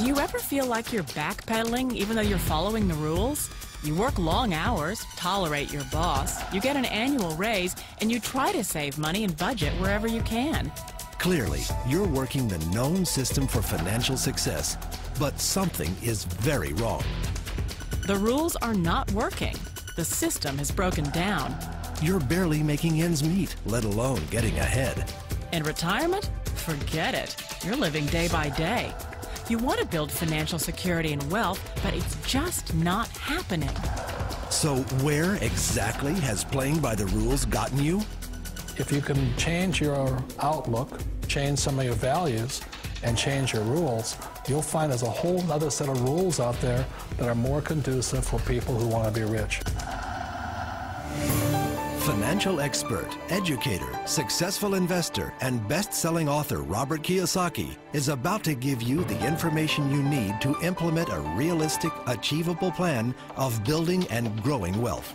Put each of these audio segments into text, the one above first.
Do you ever feel like you're backpedaling even though you're following the rules? You work long hours, tolerate your boss, you get an annual raise, and you try to save money and budget wherever you can. Clearly, you're working the known system for financial success, but something is very wrong. The rules are not working. The system has broken down. You're barely making ends meet, let alone getting ahead. In retirement? Forget it. You're living day by day. You want to build financial security and wealth, but it's just not happening. So where exactly has playing by the rules gotten you? If you can change your outlook, change some of your values, and change your rules, you'll find there's a whole other set of rules out there that are more conducive for people who want to be rich. Financial expert, educator, successful investor, and best-selling author Robert Kiyosaki is about to give you the information you need to implement a realistic, achievable plan of building and growing wealth.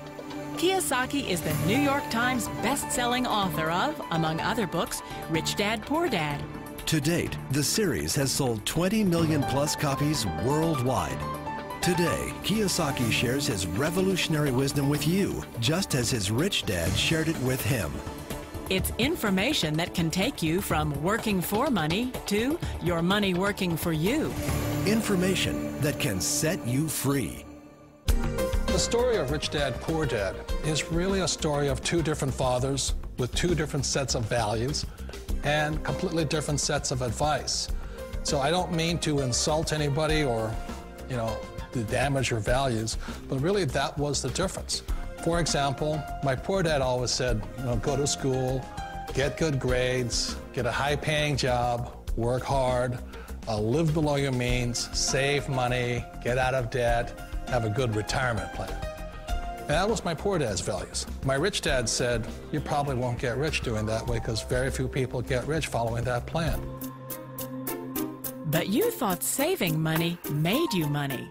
Kiyosaki is the New York Times best-selling author of, among other books, Rich Dad, Poor Dad. To date, the series has sold 20 million plus copies worldwide. Today, Kiyosaki shares his revolutionary wisdom with you, just as his rich dad shared it with him. It's information that can take you from working for money to your money working for you. Information that can set you free. The story of Rich Dad, Poor Dad is really a story of two different fathers with two different sets of values and completely different sets of advice. So I don't mean to insult anybody or, to damage your values, but really that was the difference. For example, my poor dad always said, go to school, get good grades, get a high-paying job, work hard, live below your means, save money, get out of debt, have a good retirement plan. And that was my poor dad's values. My rich dad said, you probably won't get rich doing that way because very few people get rich following that plan. But you thought saving money made you money.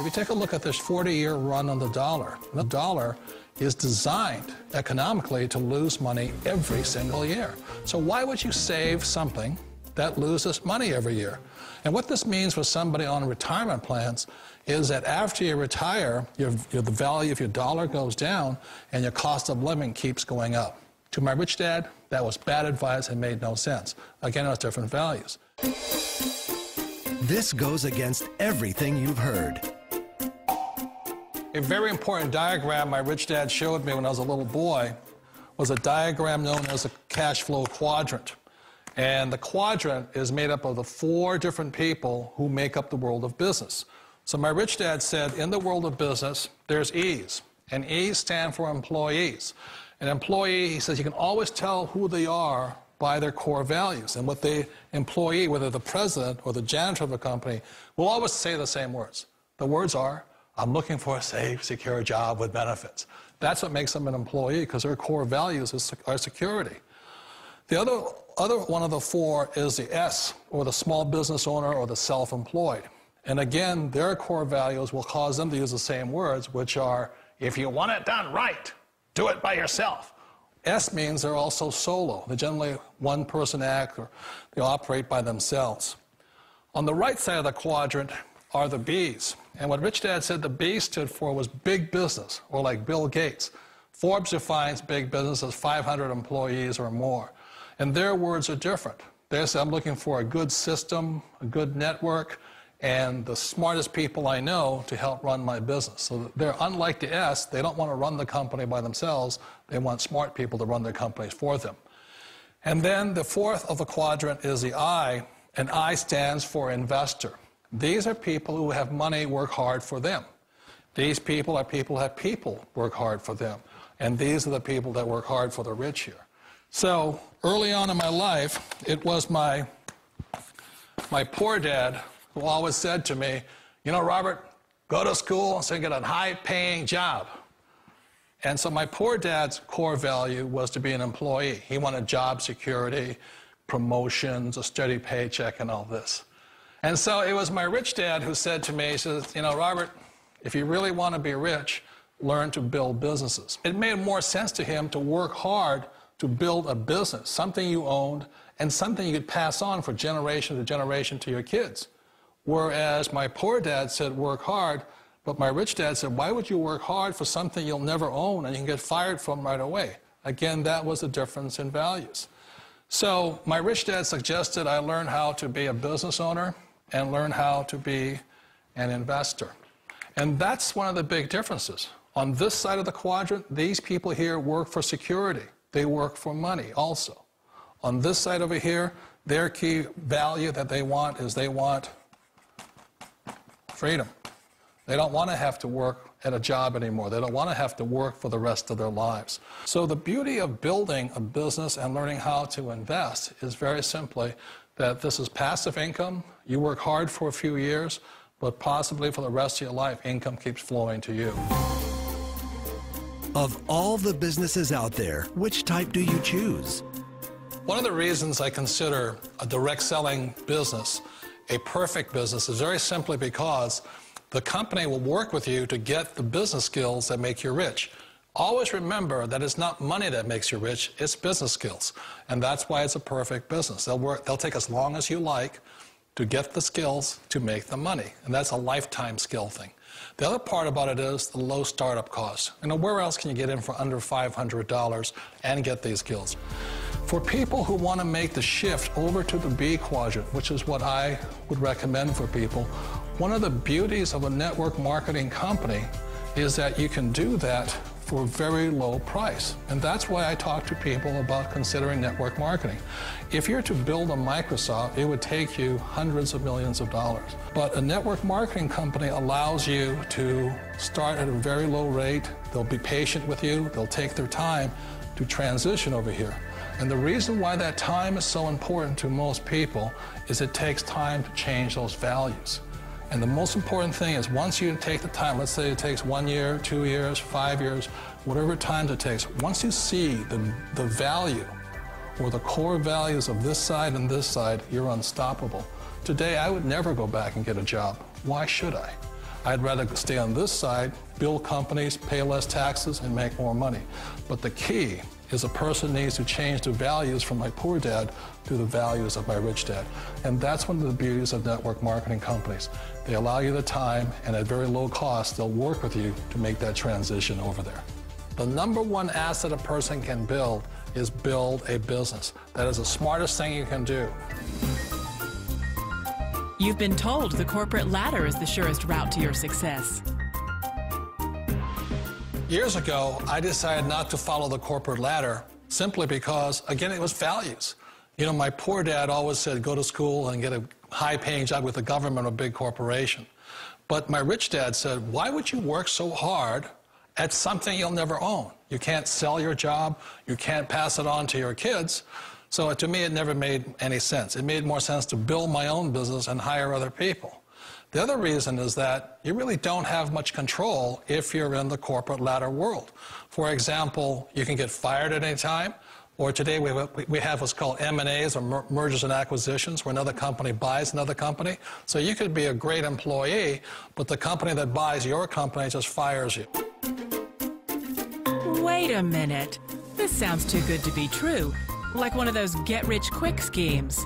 If you take a look at this 40-year run on the dollar is designed economically to lose money every single year. So why would you save something that loses money every year? And what this means for somebody on retirement plans is that after you retire, the value of your dollar goes down and your cost of living keeps going up. To my rich dad, that was bad advice and made no sense. Again, it was different values. This goes against everything you've heard. A very important diagram my rich dad showed me when I was a little boy was a diagram known as a cash flow quadrant. And the quadrant is made up of the four different people who make up the world of business. So my rich dad said, in the world of business, there's E's. And E's stand for employees. An employee, he says, you can always tell who they are by their core values. And what the employee, whether the president or the janitor of the company, will always say the same words. The words are, I'm looking for a safe, secure job with benefits. That's what makes them an employee, because their core values are security. The other one of the four is the S, or the small business owner or the self-employed. And again, their core values will cause them to use the same words, which are, if you want it done right, do it by yourself. S means they're also solo. They're generally one-person act, or they operate by themselves. On the right side of the quadrant are the B's. And what Rich Dad said the B stood for was big business, or like Bill Gates. Forbes defines big business as 500 employees or more. And their words are different. They say, I'm looking for a good system, a good network, and the smartest people I know to help run my business. So they're unlike the S. They don't want to run the company by themselves. They want smart people to run their companies for them. And then the fourth of the quadrant is the I, and I stands for investor. These are people who have money work hard for them. These people are people who have people work hard for them. And these are the people that work hard for the rich here. So early on in my life, it was my poor dad who always said to me, Robert, go to school so you get a high-paying job. And so my poor dad's core value was to be an employee. He wanted job security, promotions, a steady paycheck, and all this. And so it was my rich dad who said to me, he says, Robert, if you really want to be rich, learn to build businesses. It made more sense to him to work hard to build a business, something you owned and something you could pass on for generation to generation to your kids. Whereas my poor dad said, work hard, but my rich dad said, why would you work hard for something you'll never own and you can get fired from right away? Again, that was the difference in values. So my rich dad suggested I learn how to be a business owner and learn how to be an investor. And that's one of the big differences. On this side of the quadrant, these people here work for security. They work for money also. On this side over here, their key value that they want is they want freedom. They don't want to have to work at a job anymore. They don't want to have to work for the rest of their lives. So the beauty of building a business and learning how to invest is very simply that this is passive income. You work hard for a few years, but possibly for the rest of your life, income keeps flowing to you. Of all the businesses out there, which type do you choose? One of the reasons I consider a direct selling business a perfect business is very simply because the company will work with you to get the business skills that make you rich. Always remember that it's not money that makes you rich, it's business skills. And that's why it's a perfect business. They'll take as long as you like to get the skills to make the money. And that's a lifetime skill thing. The other part about it is the low startup cost. You know, where else can you get in for under $500 and get these skills? For people who want to make the shift over to the B quadrant, which is what I would recommend for people, one of the beauties of a network marketing company is that you can do that for a very low price. And that's why I talk to people about considering network marketing. If you're to build a Microsoft, it would take you hundreds of millions of dollars. But a network marketing company allows you to start at a very low rate. They'll be patient with you. They'll take their time to transition over here. And the reason why that time is so important to most people is it takes time to change those values. And the most important thing is once you take the time, let's say it takes 1 year, 2 years, 5 years, whatever time it takes, once you see the value or the core values of this side and this side, you're unstoppable. Today, I would never go back and get a job. Why should I? I'd rather stay on this side, build companies, pay less taxes, and make more money. But the key is a person needs to change the values from my poor dad to the values of my rich dad. And that's one of the beauties of network marketing companies. They allow you the time, and at very low cost, they'll work with you to make that transition over there. The number one asset a person can build is build a business. That is the smartest thing you can do. You've been told the corporate ladder is the surest route to your success. Years ago, I decided not to follow the corporate ladder simply because, again, it was values. You know, my poor dad always said, go to school and get a high-paying job with the government or a big corporation. But my rich dad said, why would you work so hard at something you'll never own? You can't sell your job. You can't pass it on to your kids. So to me, it never made any sense. It made more sense to build my own business and hire other people. The other reason is that you really don't have much control if you're in the corporate ladder world. For example, you can get fired at any time, or today we have what's called M&As, or mergers and acquisitions, where another company buys another company. So you could be a great employee, but the company that buys your company just fires you. Wait a minute. This sounds too good to be true. Like one of those get-rich-quick schemes.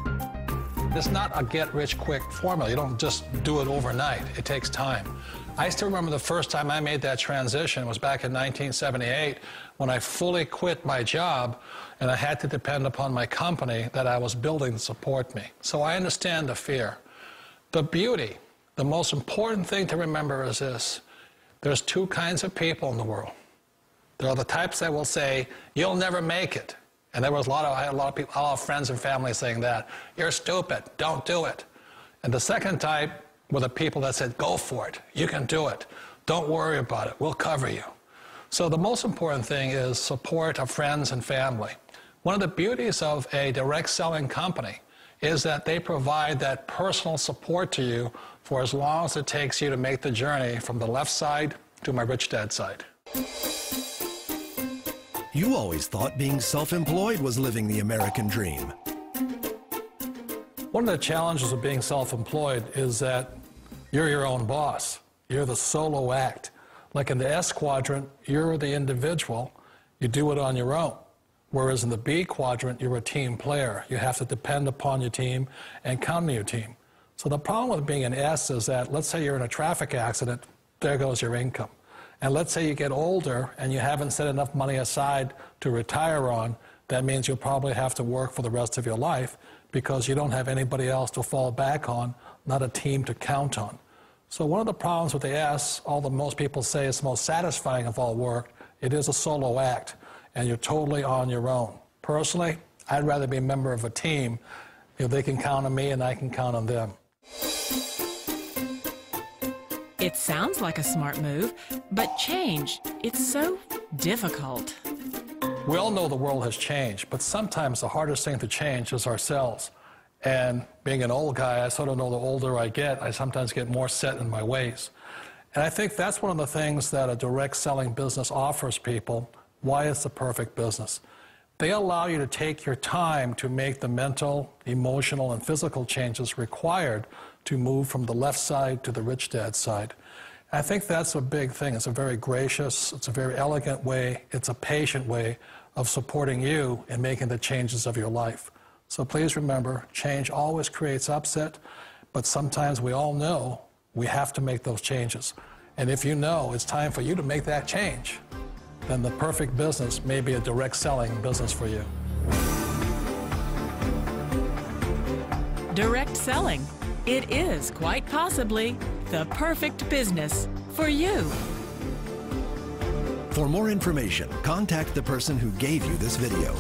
It's not a get-rich-quick formula. You don't just do it overnight. It takes time. I still remember the first time I made that transition was back in 1978 when I fully quit my job and I had to depend upon my company that I was building to support me. So I understand the fear. The beauty, the most important thing to remember is this. There's two kinds of people in the world. There are the types that will say, you'll never make it. And I had a lot of people, a lot of friends and family saying that. You're stupid, don't do it. And the second type were the people that said, go for it, you can do it. Don't worry about it, we'll cover you. So the most important thing is support of friends and family. One of the beauties of a direct selling company is that they provide that personal support to you for as long as it takes you to make the journey from the left side to my rich dad side. You always thought being self-employed was living the American dream. One of the challenges of being self-employed is that you're your own boss. You're the solo act. Like in the S quadrant, you're the individual. You do it on your own. Whereas in the B quadrant, you're a team player. You have to depend upon your team and count on your team. So the problem with being an S is that, let's say you're in a traffic accident, there goes your income. And let's say you get older and you haven't set enough money aside to retire on, that means you'll probably have to work for the rest of your life because you don't have anybody else to fall back on, not a team to count on. So one of the problems with the S, although most people say it's the most satisfying of all work, it is a solo act, and you're totally on your own. Personally, I'd rather be a member of a team. You know, they can count on me and I can count on them. It sounds like a smart move, but change, it's so difficult. We all know the world has changed, but sometimes the hardest thing to change is ourselves. And being an old guy, I sort of know the older I get, I sometimes get more set in my ways. And I think that's one of the things that a direct selling business offers people, why it's the perfect business. They allow you to take your time to make the mental, emotional, and physical changes required to move from the left side to the rich dad side. I think that's a big thing. It's a very gracious, it's a very elegant way, it's a patient way of supporting you in making the changes of your life. So please remember, change always creates upset, but sometimes we all know we have to make those changes. And if you know it's time for you to make that change, then the perfect business may be a direct selling business for you. Direct selling. It is quite possibly the perfect business for you. For more information, contact the person who gave you this video.